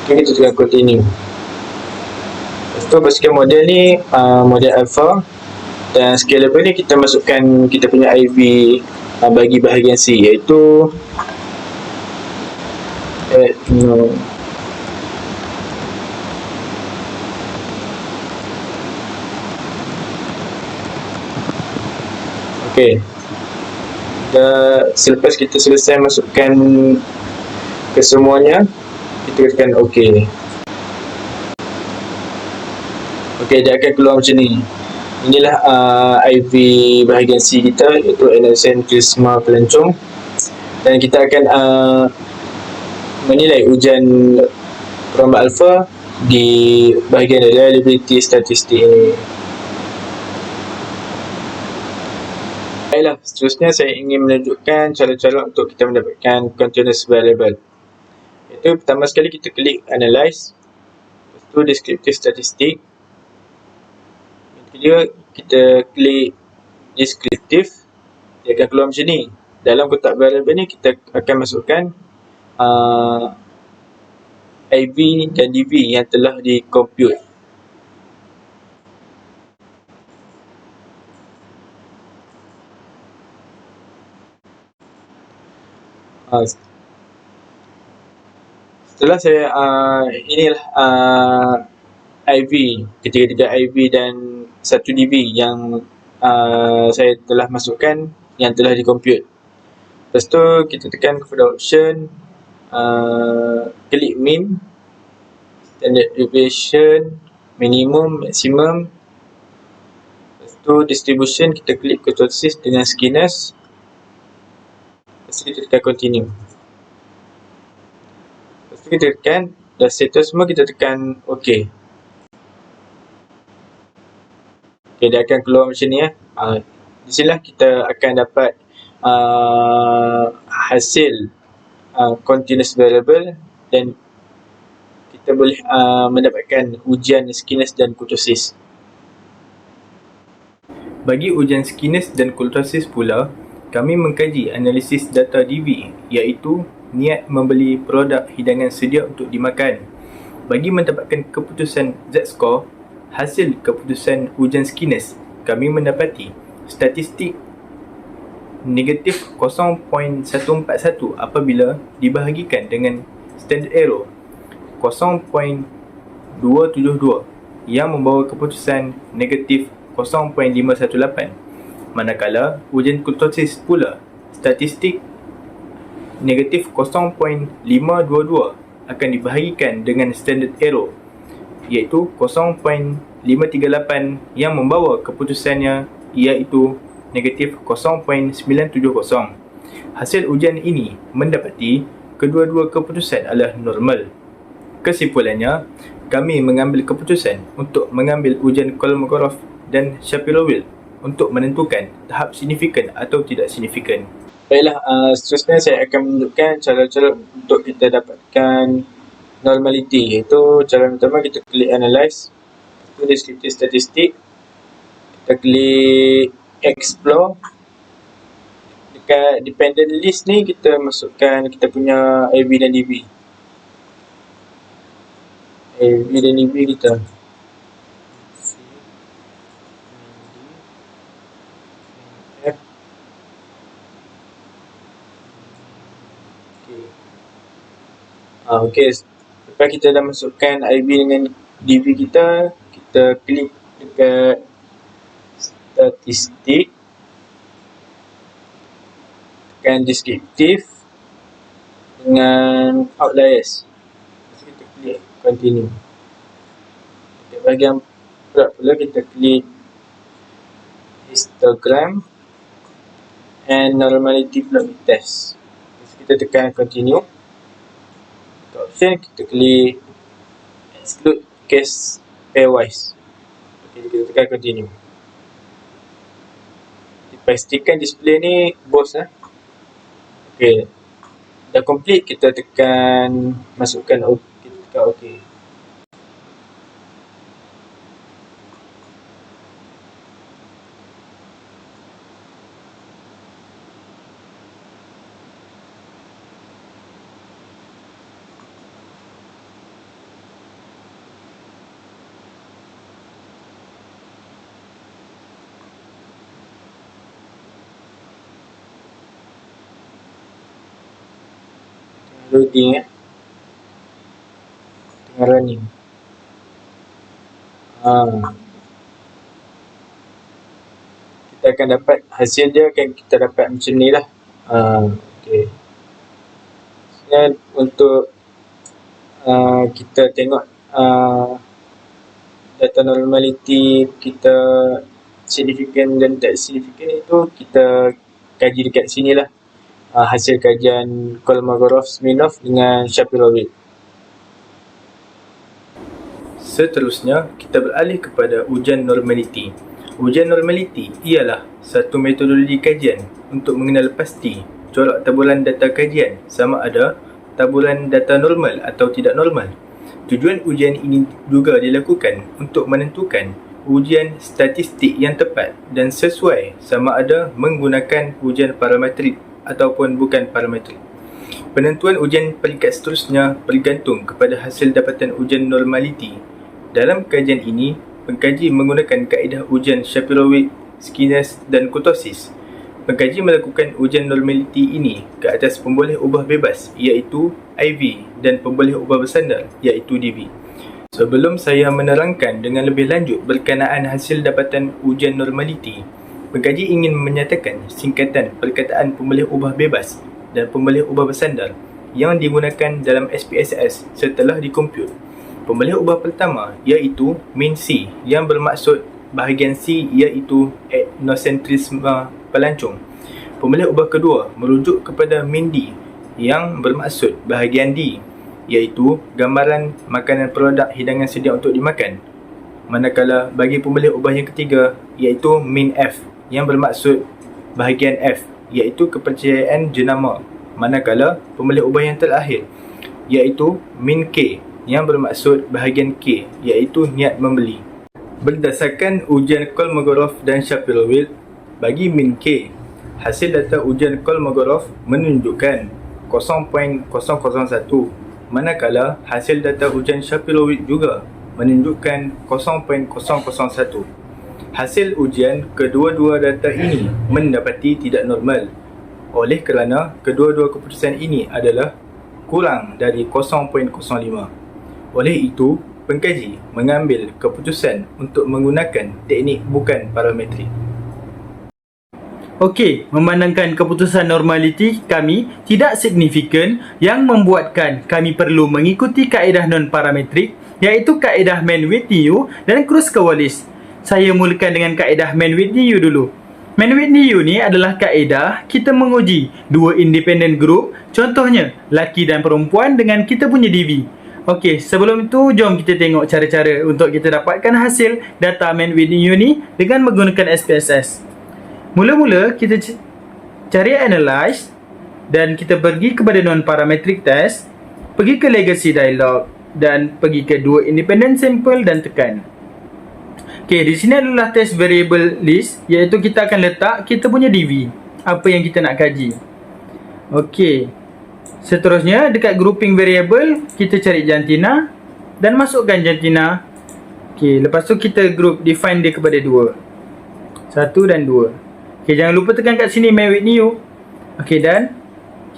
Okay, kita tekan continue. Lepas tu pastikan model ni model alpha, dan scalable ni kita masukkan kita punya IV bagi bahagian C, iaitu Okey. Selepas kita selesai masukkan ke semuanya, kita tekan OK. Okey, dia akan keluar macam ni. Inilah IV bahagian C kita, iaitu NSN Prisma Pelancong, dan kita akan menilai ujian perompak alpha di bahagian reliability statistik ini. Baiklah, seterusnya saya ingin menunjukkan cara-cara untuk kita mendapatkan continuous variable. Iaitu pertama sekali kita klik analyze, lepas tu descriptive statistik. Kedua, kita klik descriptive, dia akan keluar macam ni. Dalam kotak variable ni kita akan masukkan IV dan DV yang telah di-compute. Setelah saya inilah IV, ketiga-tiga IV dan 1 DV yang saya telah masukkan, yang telah di-compute. Lepas tu kita tekan kepada option, klik mean, standard deviation, minimum, maximum. Lepas tu distribution, kita klik kurtosis dengan skewness. Lepas tu kita tekan continue. Lepas tu kita tekan dah settle semua, kita tekan OK. Okay, dia akan keluar macam ni. Di sinilah kita akan dapat hasil continuous variable, dan kita boleh mendapatkan ujian skewness dan kurtosis. Bagi ujian skewness dan kurtosis pula, kami mengkaji analisis data DV, iaitu niat membeli produk hidangan sedia untuk dimakan. Bagi mendapatkan keputusan Z-score, hasil keputusan ujian skewness, kami mendapati statistik negatif 0.141 apabila dibahagikan dengan standard error 0.272 yang membawa keputusan negatif 0.518. Manakala ujian kurtosis pula, statistik negatif 0.522 akan dibahagikan dengan standard error, iaitu 0.538 yang membawa keputusannya iaitu negatif 0.970. Hasil ujian ini mendapati kedua-dua keputusan adalah normal. Kesimpulannya, kami mengambil keputusan untuk mengambil ujian Kolmogorov dan Shapiro-Wilk untuk menentukan tahap signifikan atau tidak signifikan. Baiklah, seterusnya saya akan menunjukkan cara-cara untuk kita dapatkan normality, iaitu cara pertama kita klik analyze, itu descriptive statistik, kita klik explore. Dekat dependent list ni kita masukkan kita punya AV dan DV. AV dan DV kita. Okey. Lepas kita dah masukkan IV dengan DV kita klik dekat statistik, tekan deskriptif dengan outliers. Lepas tu kita klik continue. Dekat bahagian plot pula kita klik histogram and normality plot test. Lepas tu kita tekan continue. Dekat option kita klik exclude case pairwise. Okay, kita tekan continue. Pastikan display ni bos Okay, dah complete, kita tekan masukkan kita tekan OK. Loading tengah running. Kita akan dapat hasil dia, akan kita dapat macam ni lah. Okay. Sebenarnya untuk kita tengok data normality kita signifikan dan tak signifikan itu, kita kaji dekat sini lah. Hasil kajian Kolmogorov-Smirnov dengan Shapiro-Wilk. Seterusnya, kita beralih kepada ujian normaliti. Ujian normaliti ialah satu metodologi kajian untuk mengenal pasti corak tabulan data kajian sama ada tabulan data normal atau tidak normal. Tujuan ujian ini juga dilakukan untuk menentukan ujian statistik yang tepat dan sesuai sama ada menggunakan ujian parametrik ataupun bukan parametrik. Penentuan ujian peringkat seterusnya bergantung kepada hasil dapatan ujian normaliti. Dalam kajian ini, pengkaji menggunakan kaedah ujian Shapiro-Wilk, Skinner dan Kurtosis. Pengkaji melakukan ujian normaliti ini ke atas pemboleh ubah bebas iaitu IV dan pemboleh ubah bersandar iaitu DV. Sebelum saya menerangkan dengan lebih lanjut berkenaan hasil dapatan ujian normaliti, pengkaji ingin menyatakan singkatan perkataan pemboleh ubah bebas dan pemboleh ubah bersandar yang digunakan dalam SPSS setelah dikomput. Pemboleh ubah pertama iaitu mean C yang bermaksud bahagian C iaitu etnosentrisme pelancong. Pemboleh ubah kedua merujuk kepada mean D yang bermaksud bahagian D iaitu gambaran makanan produk hidangan sedia untuk dimakan. Manakala bagi pemboleh ubah yang ketiga iaitu mean F yang bermaksud bahagian F iaitu kepercayaan jenama. Manakala pemboleh ubah yang terakhir iaitu mean K yang bermaksud bahagian K iaitu niat membeli. Berdasarkan ujian Kolmogorov dan Shapiro-Wilk, bagi mean K, hasil data ujian Kolmogorov menunjukkan 0.001, manakala hasil data ujian Shapiro-Wilk juga menunjukkan 0.001. Hasil ujian kedua-dua data ini mendapati tidak normal oleh kerana kedua-dua keputusan ini adalah kurang dari 0.05. Oleh itu, pengkaji mengambil keputusan untuk menggunakan teknik bukan parametrik. Okey, memandangkan keputusan normaliti kami tidak signifikan yang membuatkan kami perlu mengikuti kaedah non-parametrik iaitu kaedah Mann-Whitney-Yu dan Kruskal-Wallis. Saya mulakan dengan kaedah Mann-Whitney-Yu dulu. Mann-Whitney-Yu ni adalah kaedah kita menguji dua independent group, contohnya laki dan perempuan dengan kita punya DV. Okey, sebelum itu jom kita tengok cara-cara untuk kita dapatkan hasil data Mann-Whitney-Yu ni dengan menggunakan SPSS. Mula-mula kita cari analyze dan kita pergi kepada non-parametric test, pergi ke legacy dialog dan pergi ke dua independent sample dan tekan. Okey, di sini adalah test variable list iaitu kita akan letak kita punya DV, apa yang kita nak kaji. Okey. Seterusnya dekat grouping variable kita cari jantina dan masukkan jantina. Okey, lepas tu kita group define dia kepada 2. 1 dan 2. Okey, jangan lupa tekan kat sini Mann-Whitney-Yu. Okey, dan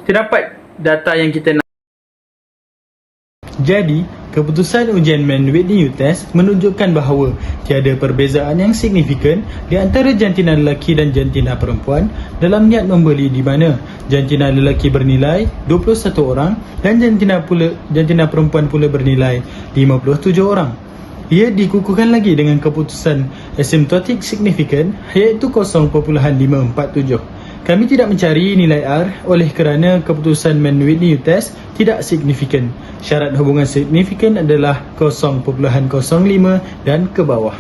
kita dapat data yang kita nak. Jadi, keputusan ujian Mann-Whitney test menunjukkan bahawa tiada perbezaan yang signifikan di antara jantina lelaki dan jantina perempuan dalam niat membeli, di mana jantina lelaki bernilai 21 orang dan jantina perempuan pula bernilai 57 orang. Ia dikukuhkan lagi dengan keputusan asymptotic significant iaitu 0.547. Kami tidak mencari nilai R oleh kerana keputusan Mann-Whitney test tidak signifikan. Syarat hubungan signifikan adalah 0.05 dan ke bawah.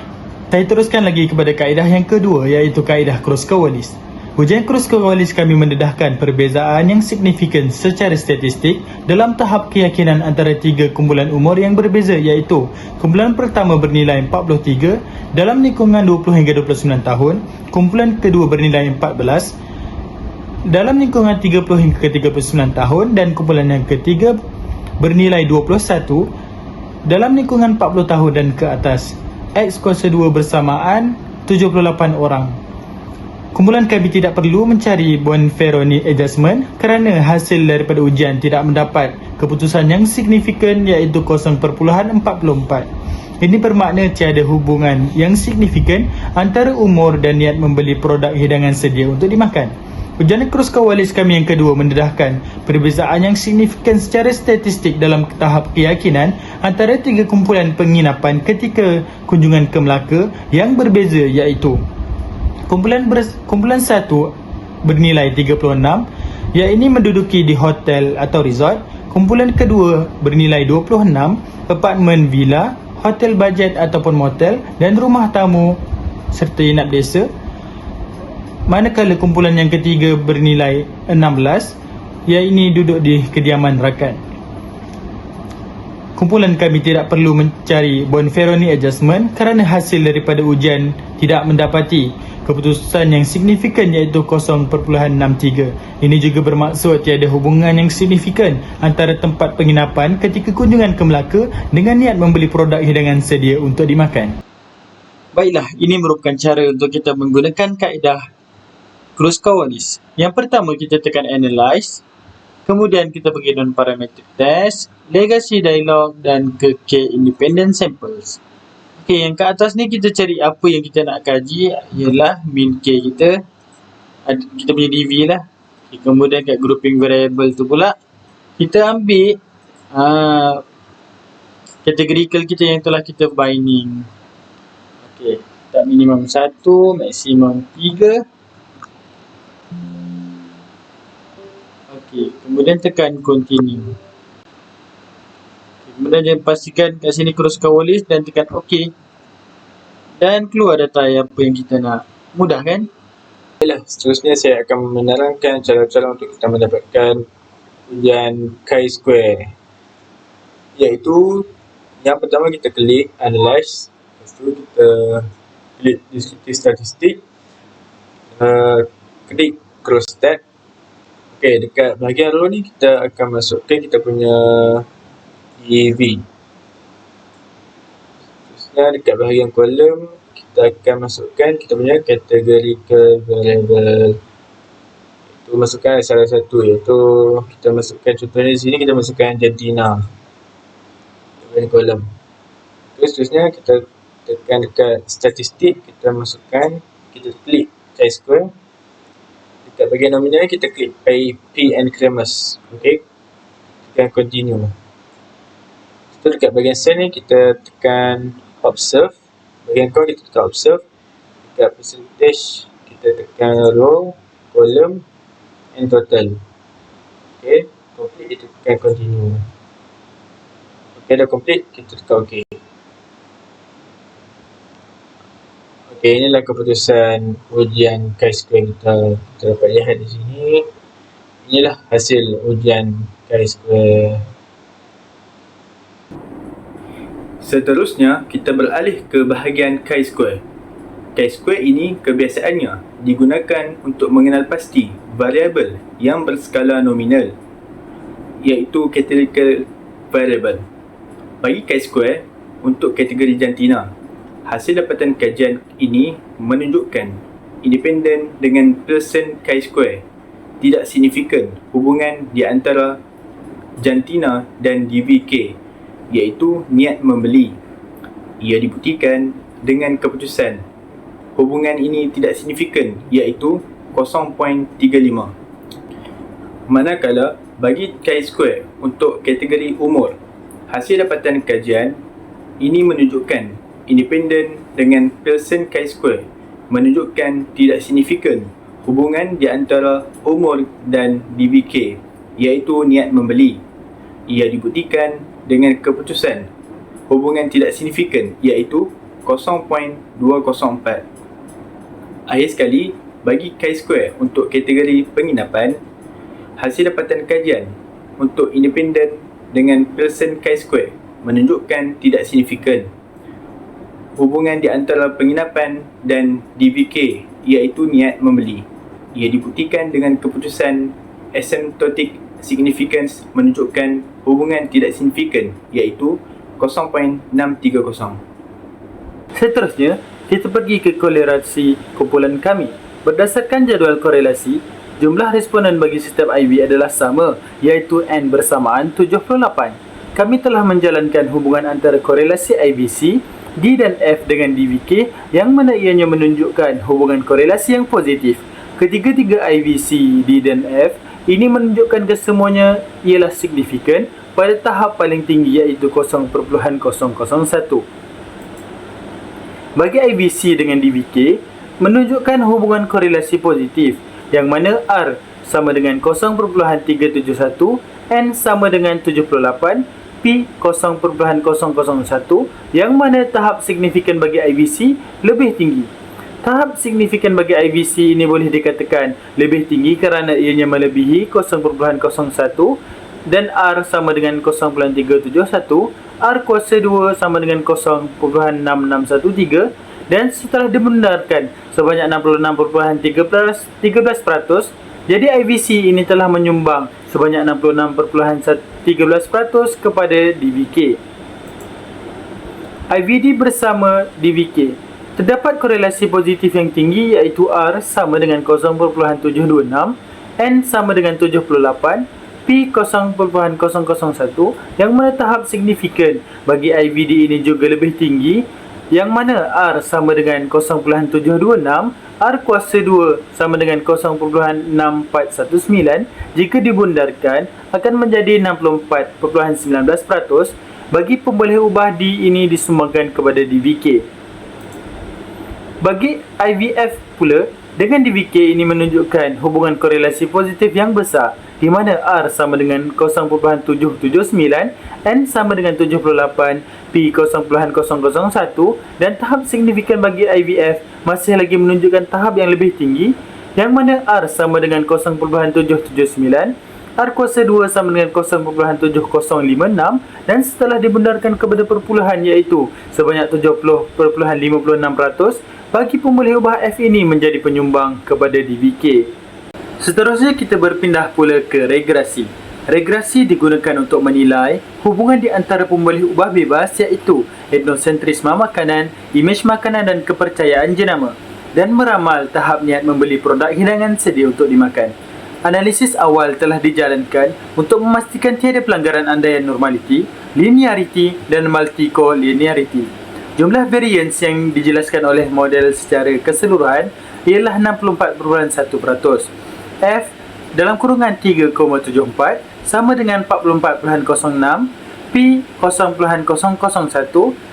Saya teruskan lagi kepada kaedah yang kedua, iaitu kaedah Kruskal-Wallis. Ujian Kruskal-Wallis kami mendedahkan perbezaan yang signifikan secara statistik dalam tahap keyakinan antara tiga kumpulan umur yang berbeza, iaitu kumpulan pertama bernilai 43 dalam lingkungan 20 hingga 29 tahun, kumpulan kedua bernilai 14 dalam lingkungan 30 hingga 39 tahun dan kumpulan yang ketiga bernilai 21 dalam lingkungan 40 tahun dan ke atas. X kuasa 2 bersamaan 78 orang. Kumpulan kami tidak perlu mencari Bonferroni adjustment kerana hasil daripada ujian tidak mendapat keputusan yang signifikan, iaitu 0.44. Ini bermakna tiada hubungan yang signifikan antara umur dan niat membeli produk hidangan sedia untuk dimakan. Ujian Kruskal-Wallis kami yang kedua mendedahkan perbezaan yang signifikan secara statistik dalam tahap keyakinan antara tiga kumpulan penginapan ketika kunjungan ke Melaka yang berbeza, iaitu kumpulan 1 bernilai 36, iaitu menduduki di hotel atau resort. Kumpulan kedua bernilai 26, apartmen, villa, hotel bajet ataupun motel dan rumah tamu serta inap desa. Manakala kumpulan yang ketiga bernilai 16, iaitu duduk di kediaman rakan. Kumpulan kami tidak perlu mencari Bonferroni adjustment kerana hasil daripada ujian tidak mendapati keputusan yang signifikan, iaitu 0.63. Ini juga bermaksud tiada hubungan yang signifikan antara tempat penginapan ketika kunjungan ke Melaka dengan niat membeli produk hidangan sedia untuk dimakan. Baiklah, ini merupakan cara untuk kita menggunakan kaedah Kruskal-Wallis. Yang pertama, kita tekan analyze, kemudian kita pergi non-parametric test, legacy dialog dan ke K independent samples. Okey, yang ke atas ni kita cari apa yang kita nak kaji, ialah min K kita punya DV lah. Okay, kemudian kat grouping variable tu pula kita ambil categorical kita yang telah kita binding. Okey, tak minimum 1, maksimum 3. Okey, kemudian tekan continue. Kemudian jangan pastikan kat sini Kruskal-Wallis dan tekan OK. Dan keluar data apa yang kita nak. Mudah kan? Baiklah, seterusnya saya akan menerangkan cara-cara untuk kita mendapatkan ujian chi-square. Iaitu, yang pertama kita klik analyze. Lepas tu kita klik descriptive statistik. Klik cross-stat. Okey, dekat bahagian row ni kita akan masukkan kita punya EV. Terusnya dekat bahagian kolom kita akan masukkan kita punya categorical variable. Itu masukkan salah satu, iaitu kita masukkan, contohnya di sini kita masukkan jantina dalam kolom. Terus seterusnya kita tekan dekat statistik, kita masukkan, kita klik chi-square. Dekat bahagian nominal kita klik P and Cremus. Okey. Tekan continue. Setelah dekat bahagian cell ni kita tekan observe. Bahagian core kita tekan observe. Dekat percentage kita tekan row, column and total. Okey, complete kita tekan continue. Okey, dah complete, kita tekan OK. Okey, inilah keputusan ujian chi-square kita. Kita dapat lihat di sini. Inilah hasil ujian chi-square. Seterusnya, kita beralih ke bahagian chi-square. Chi-square ini kebiasaannya digunakan untuk mengenal pasti variabel yang berskala nominal, iaitu categorical variable. Bagi chi-square untuk kategori jantina, hasil dapatan kajian ini menunjukkan independen dengan persen chi-square. Tidak signifikan hubungan di antara jantina dan DVK iaitu niat membeli. Ia dibuktikan dengan keputusan hubungan ini tidak signifikan, iaitu 0.35. Manakala bagi chi-square untuk kategori umur, hasil dapatan kajian ini menunjukkan independen dengan Pearson chi-square menunjukkan tidak signifikan hubungan di antara umur dan DVK, iaitu niat membeli. Ia dibuktikan dengan keputusan hubungan tidak signifikan, iaitu 0.204. Akhir sekali, bagi chi-square untuk kategori penginapan, hasil dapatan kajian untuk independen dengan Pearson chi-square menunjukkan tidak signifikan hubungan di antara penginapan dan DVK, iaitu niat membeli. Ia dibuktikan dengan keputusan asymptotic significance menunjukkan hubungan tidak signifikan, iaitu 0.630. Seterusnya, kita pergi ke korelasi kumpulan kami. Berdasarkan jadual korelasi, jumlah responden bagi sistem IV adalah sama, iaitu N bersamaan 78. Kami telah menjalankan hubungan antara korelasi IVC, D dan F dengan DVK yang mana ianya menunjukkan hubungan korelasi yang positif. Ketiga-tiga IVC, D dan F ini menunjukkan kesemuanya ialah signifikan pada tahap paling tinggi, iaitu 0.001. Bagi IVC dengan DVK menunjukkan hubungan korelasi positif yang mana R sama dengan 0.371, N sama dengan 78, P 0.001 yang mana tahap signifikan bagi IVC lebih tinggi. Tahap signifikan bagi IVC ini boleh dikatakan lebih tinggi kerana ianya melebihi 0.01 dan R sama dengan 0.371, R kuasa 2 sama dengan 0.6613 dan setelah dibenarkan sebanyak 66.13%, jadi IVC ini telah menyumbang sebanyak 66.13% kepada DVK. IVD bersama DVK, terdapat korelasi positif yang tinggi, iaitu R sama dengan 0.726, N sama dengan 78, P 0.001 yang mana tahap signifikan bagi IVD ini juga lebih tinggi, yang mana R sama dengan 0.726, R kuasa 2 sama dengan 0.6419 jika dibundarkan akan menjadi 64.19% bagi pemboleh ubah D ini disumbangkan kepada DVK. Bagi IVF pula, dengan DVK ini menunjukkan hubungan korelasi positif yang besar di mana R sama dengan 0.779, N sama dengan 78, P 0.001 dan tahap signifikan bagi IVF masih lagi menunjukkan tahap yang lebih tinggi yang mana R sama dengan 0.779, R kuasa 2 sama dengan 0.7056 dan setelah dibenarkan kepada perpuluhan iaitu sebanyak 70.56% bagi pemboleh ubah F ini menjadi penyumbang kepada DVK. Seterusnya kita berpindah pula ke regresi. Regresi digunakan untuk menilai hubungan di antara pemboleh ubah bebas iaitu etnosentrisme makanan, imej makanan dan kepercayaan jenama dan meramal tahap niat membeli produk hidangan sedia untuk dimakan. Analisis awal telah dijalankan untuk memastikan tiada pelanggaran andaian normaliti, linearity dan multi-collinearity. Jumlah variance yang dijelaskan oleh model secara keseluruhan ialah 64.1%. F dalam kurungan 3,74 sama dengan 44.06, P 0.001,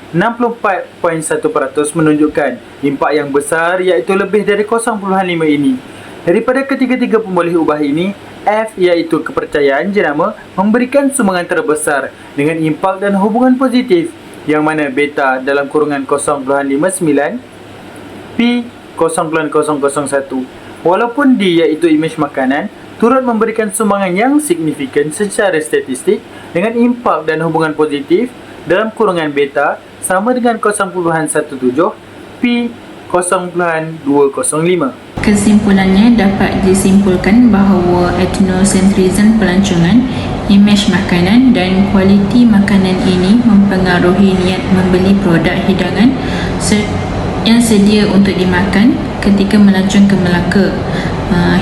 64.1% menunjukkan impak yang besar iaitu lebih dari 0.5 ini. Daripada ketiga-tiga pemboleh ubah ini, F iaitu kepercayaan jenama memberikan sumbangan terbesar dengan impak dan hubungan positif yang mana beta dalam kurungan 0.59, P 0.001. Walaupun D iaitu imej makanan turut memberikan sumbangan yang signifikan secara statistik dengan impak dan hubungan positif dalam kurungan beta sama dengan 0.17, P 0.205. Kesimpulannya dapat disimpulkan bahawa etnosentrism pelancongan, imej makanan dan kualiti makanan ini mempengaruhi niat membeli produk hidangan yang sedia untuk dimakan ketika melancong ke Melaka.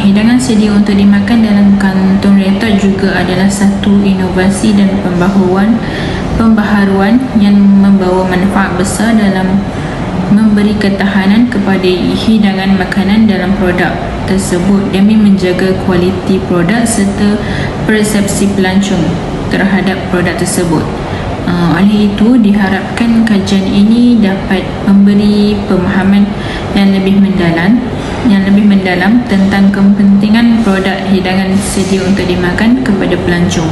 Hidangan sedia untuk dimakan dalam kantong retak juga adalah satu inovasi dan pembaharuan pembaharuan yang membawa manfaat besar dalam memberi ketahanan kepada hidangan makanan dalam produk tersebut demi menjaga kualiti produk serta persepsi pelancong terhadap produk tersebut. Oleh itu, diharapkan kajian ini dapat memberi pemahaman yang lebih mendalam tentang kepentingan produk hidangan sedia untuk dimakan kepada pelancong.